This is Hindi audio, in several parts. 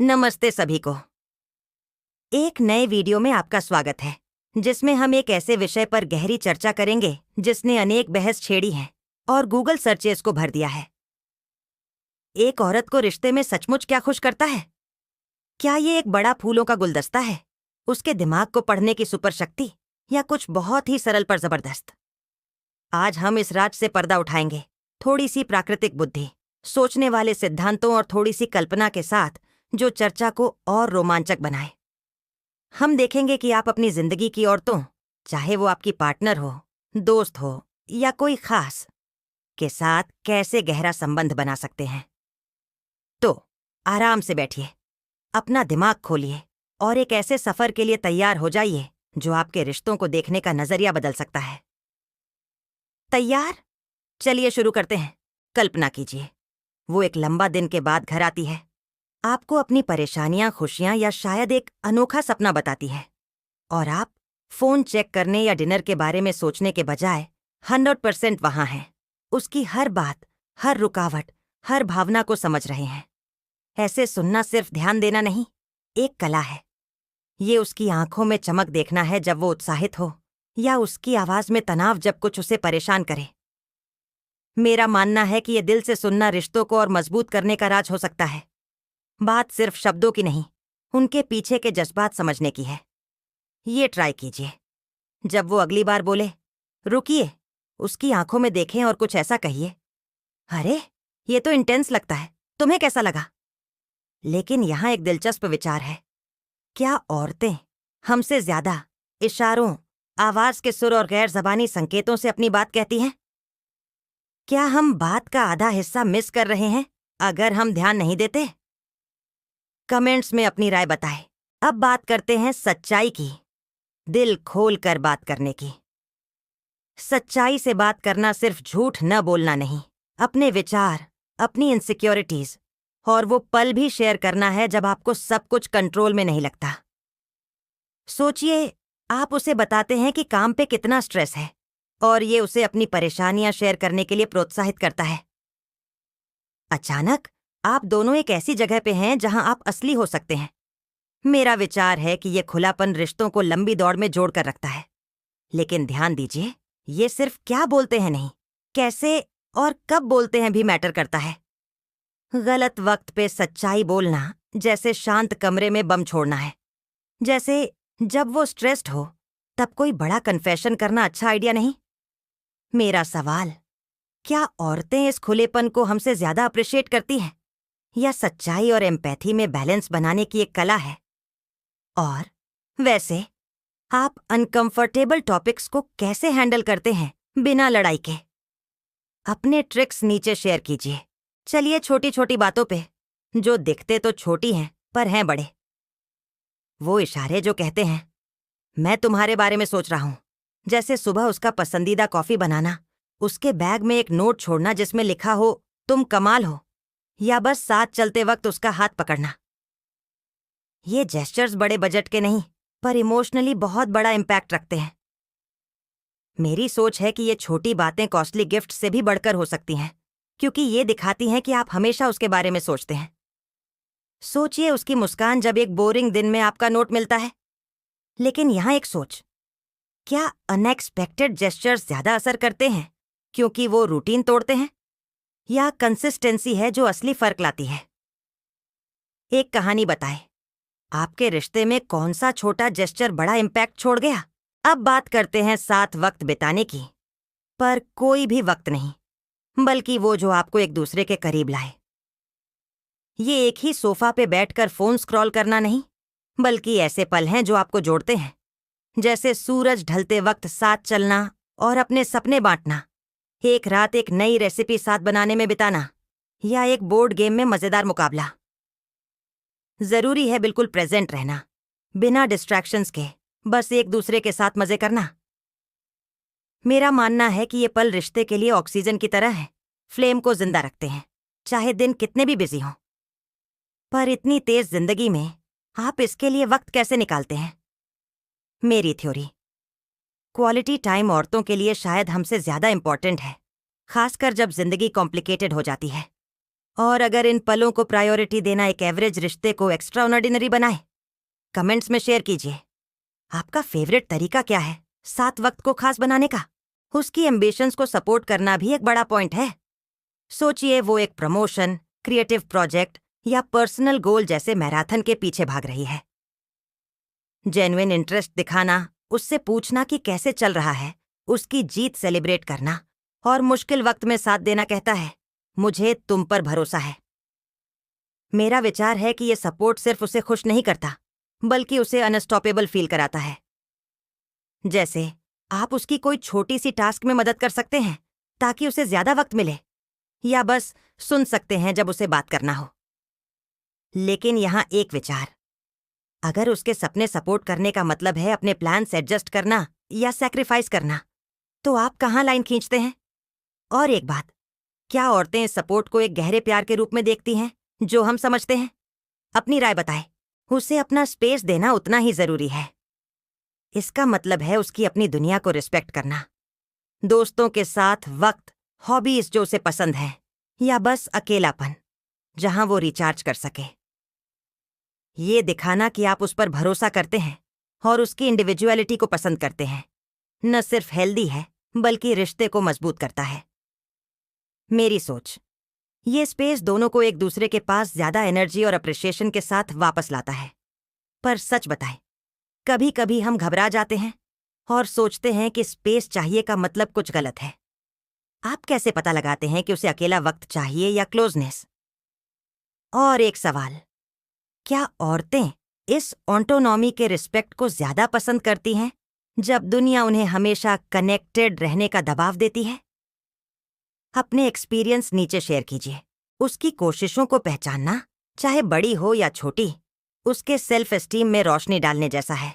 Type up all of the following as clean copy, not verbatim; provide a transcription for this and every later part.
नमस्ते सभी को। एक नए वीडियो में आपका स्वागत है, जिसमें हम एक ऐसे विषय पर गहरी चर्चा करेंगे जिसने अनेक बहस छेड़ी है और गूगल सर्चेस को भर दिया है। एक औरत को रिश्ते में सचमुच क्या खुश करता है? क्या ये एक बड़ा फूलों का गुलदस्ता है, उसके दिमाग को पढ़ने की सुपर शक्ति, या कुछ बहुत ही सरल पर जबरदस्त? आज हम इस राज से पर्दा उठाएंगे, थोड़ी सी प्राकृतिक बुद्धि, सोचने वाले सिद्धांतों और थोड़ी सी कल्पना के साथ, जो चर्चा को और रोमांचक बनाए। हम देखेंगे कि आप अपनी जिंदगी की औरतों, चाहे वो आपकी पार्टनर हो, दोस्त हो या कोई खास, के साथ कैसे गहरा संबंध बना सकते हैं। तो आराम से बैठिए, अपना दिमाग खोलिए और एक ऐसे सफर के लिए तैयार हो जाइए जो आपके रिश्तों को देखने का नजरिया बदल सकता है। तैयार? चलिए शुरू करते हैं। कल्पना कीजिए, वो एक लंबा दिन के बाद घर आती है, आपको अपनी परेशानियां, खुशियां या शायद एक अनोखा सपना बताती है, और आप फोन चेक करने या डिनर के बारे में सोचने के बजाय 100% वहां हैं, उसकी हर बात, हर रुकावट, हर भावना को समझ रहे हैं। ऐसे सुनना सिर्फ ध्यान देना नहीं, एक कला है। ये उसकी आंखों में चमक देखना है जब वो उत्साहित हो, या उसकी आवाज में तनाव जब कुछ उसे परेशान करे। मेरा मानना है कि ये दिल से सुनना रिश्तों को और मजबूत करने का राज हो सकता है। बात सिर्फ शब्दों की नहीं, उनके पीछे के जज्बात समझने की है। ये ट्राई कीजिए। जब वो अगली बार बोले, रुकिए, उसकी आंखों में देखें और कुछ ऐसा कहिए, अरे ये तो इंटेंस लगता है, तुम्हें कैसा लगा? लेकिन यहां एक दिलचस्प विचार है। क्या औरतें हमसे ज्यादा इशारों, आवाज के सुर और गैर जबानी संकेतों से अपनी बात कहती हैं? क्या हम बात का आधा हिस्सा मिस कर रहे हैं अगर हम ध्यान नहीं देते? कमेंट्स में अपनी राय बताएं। अब बात करते हैं सच्चाई की, दिल खोल कर बात करने की। सच्चाई से बात करना सिर्फ झूठ न बोलना नहीं, अपने विचार, अपनी इनसिक्योरिटीज और वो पल भी शेयर करना है जब आपको सब कुछ कंट्रोल में नहीं लगता। सोचिए, आप उसे बताते हैं कि काम पे कितना स्ट्रेस है, और ये उसे अपनी परेशानियां शेयर करने के लिए प्रोत्साहित करता है। अचानक आप दोनों एक ऐसी जगह पे हैं जहां आप असली हो सकते हैं। मेरा विचार है कि ये खुलापन रिश्तों को लंबी दौड़ में जोड़कर रखता है। लेकिन ध्यान दीजिए, ये सिर्फ क्या बोलते हैं नहीं, कैसे और कब बोलते हैं भी मैटर करता है। गलत वक्त पे सच्चाई बोलना जैसे शांत कमरे में बम छोड़ना है। जैसे जब वो स्ट्रेस्ड हो तब कोई बड़ा कन्फेशन करना अच्छा आइडिया नहीं। मेरा सवाल, क्या औरतें इस खुलेपन को हमसे ज्यादा अप्रिशिएट करती हैं, या सच्चाई और एम्पैथी में बैलेंस बनाने की एक कला है? और वैसे आप अनकंफर्टेबल टॉपिक्स को कैसे हैंडल करते हैं बिना लड़ाई के? अपने ट्रिक्स नीचे शेयर कीजिए। चलिए छोटी छोटी बातों पे, जो दिखते तो छोटी हैं पर हैं बड़े। वो इशारे जो कहते हैं, मैं तुम्हारे बारे में सोच रहा हूं, जैसे सुबह उसका पसंदीदा कॉफी बनाना, उसके बैग में एक नोट छोड़ना जिसमें लिखा हो तुम कमाल हो, या बस साथ चलते वक्त उसका हाथ पकड़ना। ये जेस्चर्स बड़े बजट के नहीं, पर इमोशनली बहुत बड़ा इम्पैक्ट रखते हैं। मेरी सोच है कि ये छोटी बातें कॉस्टली गिफ्ट से भी बढ़कर हो सकती हैं, क्योंकि ये दिखाती हैं कि आप हमेशा उसके बारे में सोचते हैं। सोचिए उसकी मुस्कान जब एक बोरिंग दिन में आपका नोट मिलता है। लेकिन यहाँ एक सोच, क्या अनएक्सपेक्टेड जेस्चर्स ज्यादा असर करते हैं क्योंकि वो रूटीन तोड़ते हैं, या कंसिस्टेंसी है जो असली फर्क लाती है? एक कहानी बताए, आपके रिश्ते में कौन सा छोटा जेस्चर बड़ा इम्पैक्ट छोड़ गया? अब बात करते हैं साथ वक्त बिताने की, पर कोई भी वक्त नहीं, बल्कि वो जो आपको एक दूसरे के करीब लाए। ये एक ही सोफा पे बैठकर फोन स्क्रॉल करना नहीं, बल्कि ऐसे पल हैं जो आपको जोड़ते हैं, जैसे सूरज ढलते वक्त साथ चलना और अपने सपने बांटना, एक रात एक नई रेसिपी साथ बनाने में बिताना, या एक बोर्ड गेम में मजेदार मुकाबला। जरूरी है बिल्कुल प्रेजेंट रहना, बिना डिस्ट्रैक्शंस के, बस एक दूसरे के साथ मजे करना। मेरा मानना है कि ये पल रिश्ते के लिए ऑक्सीजन की तरह है, फ्लेम को जिंदा रखते हैं, चाहे दिन कितने भी बिजी हों। पर इतनी तेज जिंदगी में आप इसके लिए वक्त कैसे निकालते हैं? मेरी थ्योरी, क्वालिटी टाइम औरतों के लिए शायद हमसे ज्यादा इंपॉर्टेंट है, खासकर जब जिंदगी कॉम्प्लिकेटेड हो जाती है। और अगर इन पलों को प्रायोरिटी देना एक एवरेज रिश्ते को एक्स्ट्रा ऑर्डिनरी बनाए? कमेंट्स में शेयर कीजिए। आपका फेवरेट तरीका क्या है साथ वक्त को खास बनाने का? उसकी एम्बिशंस को सपोर्ट करना भी एक बड़ा पॉइंट है। सोचिए, वो एक प्रमोशन, क्रिएटिव प्रोजेक्ट या पर्सनल गोल जैसे मैराथन के पीछे भाग रही है। जेन्युइन इंटरेस्ट दिखाना, उससे पूछना कि कैसे चल रहा है, उसकी जीत सेलिब्रेट करना और मुश्किल वक्त में साथ देना कहता है, मुझे तुम पर भरोसा है। मेरा विचार है कि ये सपोर्ट सिर्फ उसे खुश नहीं करता, बल्कि उसे अनस्टॉपेबल फील कराता है। जैसे आप उसकी कोई छोटी सी टास्क में मदद कर सकते हैं ताकि उसे ज्यादा वक्त मिले, या बस सुन सकते हैं जब उसे बात करना हो। लेकिन यहाँ एक विचार, अगर उसके सपने सपोर्ट करने का मतलब है अपने प्लान से एडजस्ट करना या सैक्रिफाइस करना, तो आप कहाँ लाइन खींचते हैं? और एक बात, क्या औरतें इस सपोर्ट को एक गहरे प्यार के रूप में देखती हैं जो हम समझते हैं? अपनी राय बताएं। उसे अपना स्पेस देना उतना ही जरूरी है। इसका मतलब है उसकी अपनी दुनिया को रिस्पेक्ट करना, दोस्तों के साथ वक्त, हॉबीज जो उसे पसंद है, या बस अकेलापन जहां वो रिचार्ज कर सके। ये दिखाना कि आप उस पर भरोसा करते हैं और उसकी इंडिविजुअलिटी को पसंद करते हैं, न सिर्फ हेल्दी है बल्कि रिश्ते को मजबूत करता है। मेरी सोच, ये स्पेस दोनों को एक दूसरे के पास ज्यादा एनर्जी और अप्रिशिएशन के साथ वापस लाता है। पर सच बताएं, कभी कभी हम घबरा जाते हैं और सोचते हैं कि स्पेस चाहिए का मतलब कुछ गलत है। आप कैसे पता लगाते हैं कि उसे अकेला वक्त चाहिए या क्लोजनेस? और एक सवाल, क्या औरतें इस ऑटोनॉमी के रिस्पेक्ट को ज्यादा पसंद करती हैं जब दुनिया उन्हें हमेशा कनेक्टेड रहने का दबाव देती है? अपने एक्सपीरियंस नीचे शेयर कीजिए। उसकी कोशिशों को पहचानना, चाहे बड़ी हो या छोटी, उसके सेल्फ एस्टीम में रोशनी डालने जैसा है।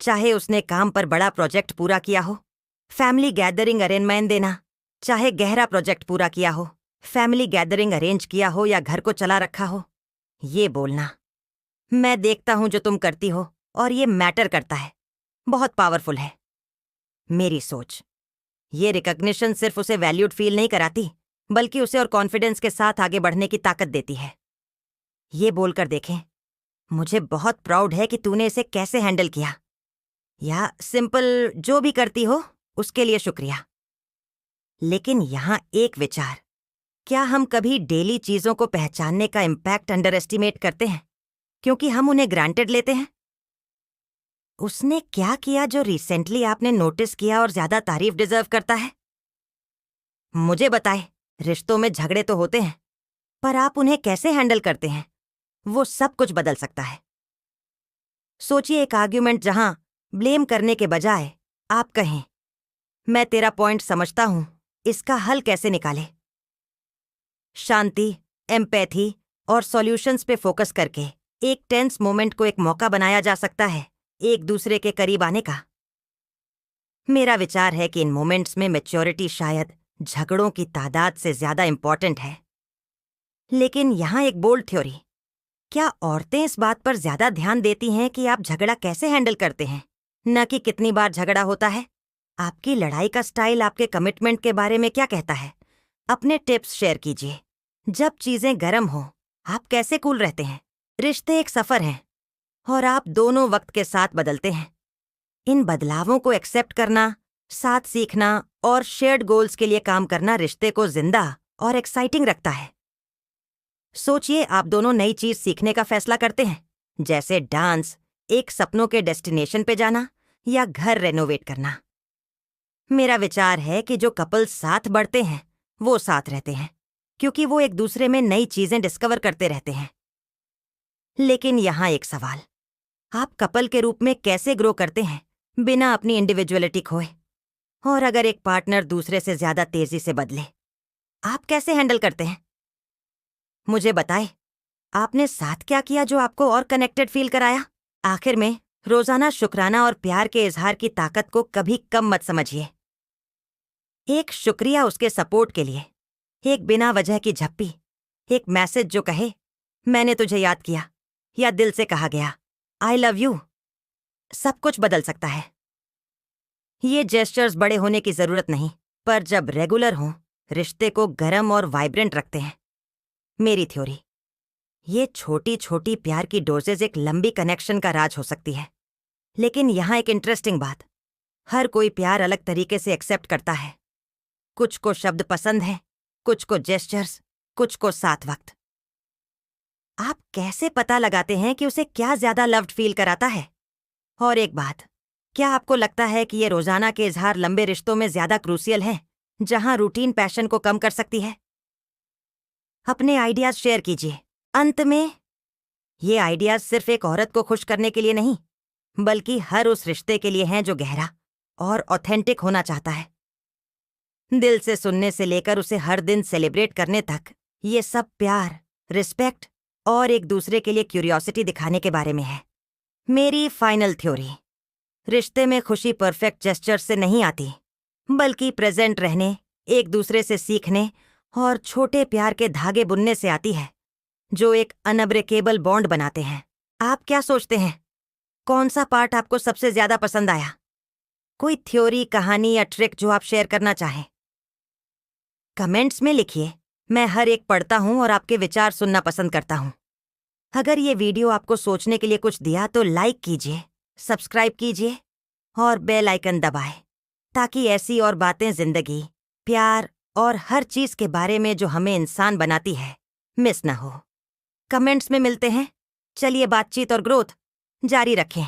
चाहे उसने काम पर बड़ा प्रोजेक्ट पूरा किया हो, फैमिली गैदरिंग अरेंजमेंट देना, चाहे गहरा प्रोजेक्ट पूरा किया हो, फैमिली गैदरिंग अरेंज किया हो या घर को चला रखा हो, ये बोलना, मैं देखता हूं जो तुम करती हो और ये मैटर करता है, बहुत पावरफुल है। मेरी सोच, ये रिकॉग्निशन सिर्फ उसे वैल्यूड फील नहीं कराती, बल्कि उसे और कॉन्फिडेंस के साथ आगे बढ़ने की ताकत देती है। ये बोलकर देखें, मुझे बहुत प्राउड है कि तूने इसे कैसे हैंडल किया, या सिंपल, जो भी करती हो उसके लिए शुक्रिया। लेकिन यहां एक विचार, क्या हम कभी डेली चीजों को पहचानने का इम्पैक्ट अंडर एस्टिमेट करते हैं क्योंकि हम उन्हें ग्रांटेड लेते हैं? उसने क्या किया जो रिसेंटली आपने नोटिस किया और ज्यादा तारीफ डिजर्व करता है? मुझे बताए। रिश्तों में झगड़े तो होते हैं, पर आप उन्हें कैसे हैंडल करते हैं, वो सब कुछ बदल सकता है। सोचिए, एक आर्ग्यूमेंट जहां ब्लेम करने के बजाय आप कहें, मैं तेरा पॉइंट समझता हूं, इसका हल कैसे निकाले? शांति, एम्पैथी और सॉल्यूशंस पे फोकस करके एक टेंस मोमेंट को एक मौका बनाया जा सकता है एक दूसरे के करीब आने का। मेरा विचार है कि इन मोमेंट्स में मैच्योरिटी शायद झगड़ों की तादाद से ज्यादा इंपॉर्टेंट है। लेकिन यहां एक बोल्ड थ्योरी, क्या औरतें इस बात पर ज्यादा ध्यान देती हैं कि आप झगड़ा कैसे हैंडल करते हैं, न कि कितनी बार झगड़ा होता है? आपकी लड़ाई का स्टाइल आपके कमिटमेंट के बारे में क्या कहता है? अपने टिप्स शेयर कीजिए। जब चीजें गर्म हो, आप कैसे कूल रहते हैं? रिश्ते एक सफर है और आप दोनों वक्त के साथ बदलते हैं। इन बदलावों को एक्सेप्ट करना, साथ सीखना और शेयर्ड गोल्स के लिए काम करना रिश्ते को जिंदा और एक्साइटिंग रखता है। सोचिए, आप दोनों नई चीज सीखने का फैसला करते हैं, जैसे डांस, एक सपनों के डेस्टिनेशन पे जाना या घर रेनोवेट करना। मेरा विचार है कि जो कपल्स साथ बढ़ते हैं वो साथ रहते हैं क्योंकि वो एक दूसरे में नई चीजें डिस्कवर करते रहते हैं। लेकिन यहाँ एक सवाल, आप कपल के रूप में कैसे ग्रो करते हैं बिना अपनी इंडिविजुअलिटी खोए? और अगर एक पार्टनर दूसरे से ज्यादा तेजी से बदले, आप कैसे हैंडल करते हैं? मुझे बताएं, आपने साथ क्या किया जो आपको और कनेक्टेड फील कराया? आखिर में, रोजाना शुक्राना और प्यार के इजहार की ताकत को कभी कम मत समझिए। एक शुक्रिया उसके सपोर्ट के लिए, एक बिना वजह की झप्पी, एक मैसेज जो कहे, मैंने तुझे याद किया, या दिल से कहा गया, आई लव यू, सब कुछ बदल सकता है। ये जेस्चर्स बड़े होने की जरूरत नहीं, पर जब रेगुलर हों, रिश्ते को गर्म और वाइब्रेंट रखते हैं। मेरी थ्योरी, ये छोटी छोटी प्यार की डोजेज एक लंबी कनेक्शन का राज हो सकती है। लेकिन यहाँ एक इंटरेस्टिंग बात, हर कोई प्यार अलग तरीके से एक्सेप्ट करता है। कुछ को शब्द पसंद है, कुछ को जेस्चर्स, कुछ को साथ वक्त। आप कैसे पता लगाते हैं कि उसे क्या ज्यादा लव्ड फील कराता है? और एक बात, क्या आपको लगता है कि ये रोजाना के इजहार लंबे रिश्तों में ज्यादा क्रूसियल हैं, जहां रूटीन पैशन को कम कर सकती है? अपने आइडियाज शेयर कीजिए। अंत में, ये आइडियाज सिर्फ एक औरत को खुश करने के लिए नहीं, बल्कि हर उस रिश्ते के लिए हैं जो गहरा और ऑथेंटिक होना चाहता है। दिल से सुनने से लेकर उसे हर दिन सेलिब्रेट करने तक, ये सब प्यार, रिस्पेक्ट और एक दूसरे के लिए क्यूरियोसिटी दिखाने के बारे में है। मेरी फाइनल थ्योरी, रिश्ते में खुशी परफेक्ट जेस्चर से नहीं आती, बल्कि प्रेजेंट रहने, एक दूसरे से सीखने और छोटे प्यार के धागे बुनने से आती है, जो एक अनब्रेकेबल बॉन्ड बनाते हैं। आप क्या सोचते हैं? कौन सा पार्ट आपको सबसे ज्यादा पसंद आया? कोई थ्योरी, कहानी या ट्रिक जो आप शेयर करना चाहें? कमेंट्स में लिखिए। मैं हर एक पढ़ता हूं और आपके विचार सुनना पसंद करता हूं। अगर ये वीडियो आपको सोचने के लिए कुछ दिया तो लाइक कीजिए, सब्सक्राइब कीजिए और बेल आइकन दबाएं, ताकि ऐसी और बातें जिंदगी, प्यार और हर चीज के बारे में जो हमें इंसान बनाती है, मिस ना हो। कमेंट्स में मिलते हैं। चलिए बातचीत और ग्रोथ जारी रखें।